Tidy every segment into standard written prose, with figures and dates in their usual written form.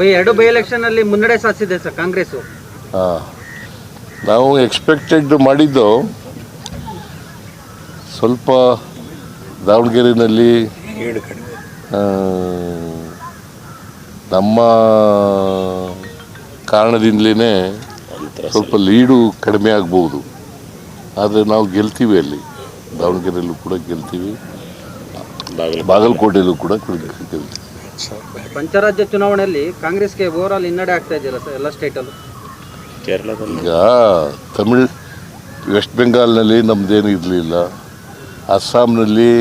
ಎರಡು by election ಅಲ್ಲಿ ಮುನ್ನಡೆ ಸಾಧಿಸಿದೆ ಸರ್ ಕಾಂಗ್ರೆಸ್. ನಾವು ಎಕ್ಸ್ಪೆಕ್ಟೆಡ್ ಮಾಡಿದ್ದು ಸ್ವಲ್ಪ ದಾವಣಗೆರೆಯಲ್ಲಿ ನಮ್ಮ ಕಾರಣದಿಂದಲೇ ಸ್ವಲ್ಪ ಲೀಡು ಕಡಿಮೆ ಆಗ್ಬೋದು. ಆದರೆ ನಾವು ಗೆಲ್ತೀವಿ, ಅಲ್ಲಿ ದಾವಣಗೆರೆಯಲ್ಲೂ ಕೂಡ ಗೆಲ್ತೀವಿ, ಬಾಗಲಕೋಟೆಯಲ್ಲೂ ಕೂಡ ಗೆಲ್ತೀವಿ. ಪಂಚರಾಜ್ಯ ಚುನಾವಣೆಯಲ್ಲಿ ಕಾಂಗ್ರೆಸ್ಗೆ ಓವರಾಲ್ ಹಿನ್ನಡೆ ಆಗ್ತಾ ಇದೆಯಲ್ಲ ಸರ್ ಎಲ್ಲ ಸ್ಟೇಟಲ್ಲೂ. ಈಗ ವೆಸ್ಟ್ ಬೆಂಗಾಲ್ನಲ್ಲಿ ನಮ್ಮದೇನು ಇರಲಿಲ್ಲ, ಅಸ್ಸಾಂನಲ್ಲಿ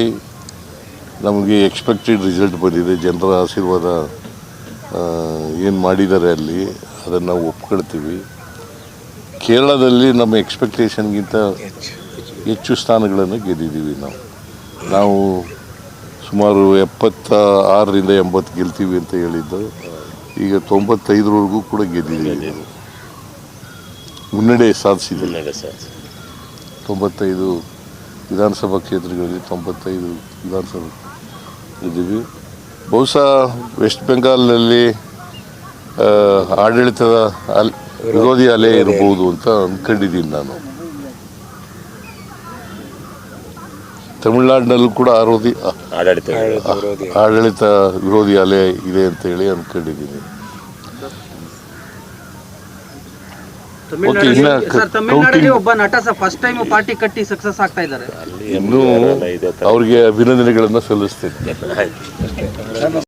ನಮಗೆ ಎಕ್ಸ್ಪೆಕ್ಟೆಡ್ ರಿಸಲ್ಟ್ ಬಂದಿದೆ. ಜನರ ಆಶೀರ್ವಾದ ಏನು ಮಾಡಿದ್ದಾರೆ ಅಲ್ಲಿ ಅದನ್ನು ನಾವು ಒಪ್ಕೊಳ್ತೀವಿ. ಕೇರಳದಲ್ಲಿ ನಮ್ಮ ಎಕ್ಸ್ಪೆಕ್ಟೇಷನ್ಗಿಂತ ಹೆಚ್ಚು ಸ್ಥಾನಗಳನ್ನು ಗೆದ್ದಿದ್ದೀವಿ. ನಾವು ಸುಮಾರು 76ರಿಂದ 80 ಗೆಲ್ತೀವಿ ಅಂತ ಹೇಳಿದ್ದು, ಈಗ 95ರವರೆಗೂ ಕೂಡ ಗೆದ್ದಿದ್ದೀವಿ. ಮುನ್ನಡೆ ಸಾಧಿಸಿದ್ದೀವಿ. 95 ವಿಧಾನಸಭಾ ಕ್ಷೇತ್ರಗಳಲ್ಲಿ 95 ವಿಧಾನಸಭಾ ಇದ್ದೀವಿ. ಬಹುಶಃ ವೆಸ್ಟ್ ಬೆಂಗಾಲ್ನಲ್ಲಿ ಆಡಳಿತದ ವಿರೋಧಿ ಅಲೆ ಇರಬಹುದು ಅಂತ ಅಂದ್ಕೊಂಡಿದ್ದೀನಿ ನಾನು. ತಮಿಳುನಾಡಿನಲ್ಲೂ ಕೂಡ ಆಡಳಿತ ವಿರೋಧಿ ಅಲೆ ಇದೆ ಅಂತ ಹೇಳಿ ಅಂದ್ಕೊಂಡಿದ್ದೀನಿ. ತಮಿಳುನಾಡಲ್ಲಿ ಒಬ್ಬ ನಟ ಫಸ್ಟ್ ಟೈಮ್ ಪಾರ್ಟಿ ಕಟ್ಟಿ ಸಕ್ಸಸ್ ಆಗ್ತಾ ಇದ್ದಾರೆ. ಇನ್ನೂ ಅವ್ರಿಗೆ ಅಭಿನಂದನೆಗಳನ್ನು ಸಲ್ಲಿಸ್ತೇನೆ.